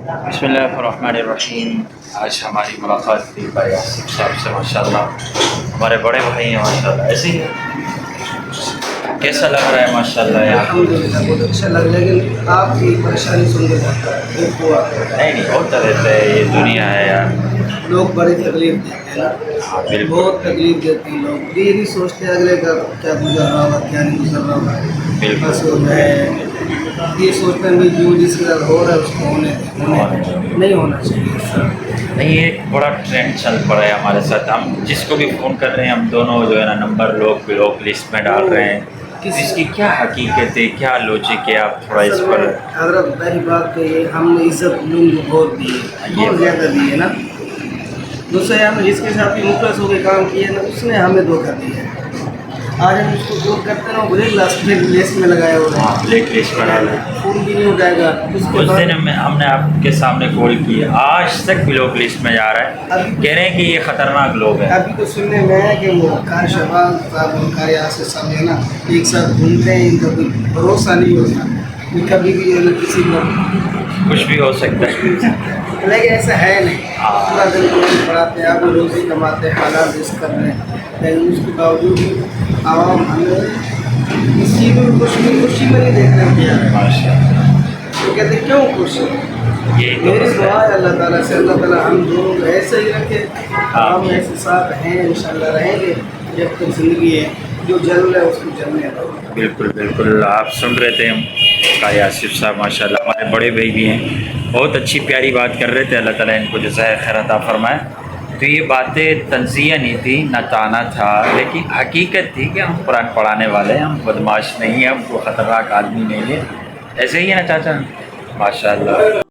बिस्मिल्लाहिर्रहमानिर्रहीम। आज हमारी मुलाकात थी भाई आसिफ साहब से। माशाल्लाह हमारे बड़े भाई हैं माशाल्लाह। ऐसे ही कैसा लग रहा है माशाल्लाह यहाँ? अल्हम्दुलिल्लाह बहुत अच्छा लग रहा है, लेकिन आपकी परेशानी सुन के दुख हुआ। नहीं नहीं, होता रहता है, ये दुनिया है यार। लोग बड़ी तकलीफ देते हैं ना, हाँ बिल्कुल बहुत तकलीफ देते हैं लोग। ये नहीं सोचते अगले का क्या गुजर रहा होगा क्या नहीं गुजर रहा होगा। बिल्कुल। बस वो है ये सोचते हैं भाई जो जिसके साथ हो रहा है उसको होने नहीं होना चाहिए इस तरह। नहीं, ये एक बड़ा ट्रेंड चल पड़ा है हमारे साथ। हम जिसको भी फ़ोन कर रहे हैं, हम दोनों जो है ना नंबर लोग ब्लॉक लिस्ट में डाल रहे हैं। इसकी क्या हकीकत है, क्या लॉजिक है, आप थोड़ा इस पर। हजरत पहली बात तो ये हमने इज्जत लोगों को बहुत दी है, बहुत ज़्यादा दी है ना। दूसरा हमने जिसके साथ भी मुखलस होकर काम किए ना, उसने हमें धोखा दिया है। आज हम उसको फोन करते हैं, ब्लैक लिस्ट में लगाया हुआ है। हाँ, ब्लैक लिस्ट में डाला है। फोन भी नहीं उठाएगा। उसके उस बाद दिन हमने आपके सामने कॉल की, आज तक ब्लॉक लिस्ट में जा रहा है। कह रहे हैं कि ये ख़तरनाक लोग हैं। अभी तो सुनने में है कि वो कार शहबाज साहब और कार यासिर साहब है ना, एक साथ घूमते हैं, इनका कोई भरोसा नहीं होता। ये कभी भी ये लोग किसी को कुछ भी हो सकता है, लेकिन ऐसा है नहीं। हाँ। पूरा दिन कोई पढ़ाते हैं, आप रोज़ी कमाते हैं, हालात रिस्क कर रहे हैं, लेकिन उसके बावजूद भी आवाम हमें इस चीज़ में खुशी में नहीं देखना किया है। माशाल्लाह। तो कहते क्यों खुशी? यही तो मेरी मसला दुआ है। है अल्लाह ताला से, अल्लाह ताला हम दोनों को ऐसे ही रखे, हम ऐसे साथ हैं, इंशाल्लाह रहेंगे जब तक ज़िंदगी है। जो जल रहा है उसको जलने दो। बिल्कुल बिल्कुल, आप सुन रहे थे हम कारी आसिफ साहब माशाल्लाह, हमारे बड़े भाई भी हैं। बहुत अच्छी प्यारी बात कर रहे थे। अल्लाह ताला इनको जज़ाए खैर अता फरमाए। तो ये बातें तंज़िया नहीं थी, न ताना था, लेकिन हकीकत थी कि हम कुरान पढ़ाने वाले हैं, हम बदमाश नहीं हैं, हम कोई ख़तरनाक आदमी नहीं है। ऐसे ही है ना चाचा? माशाल्लाह।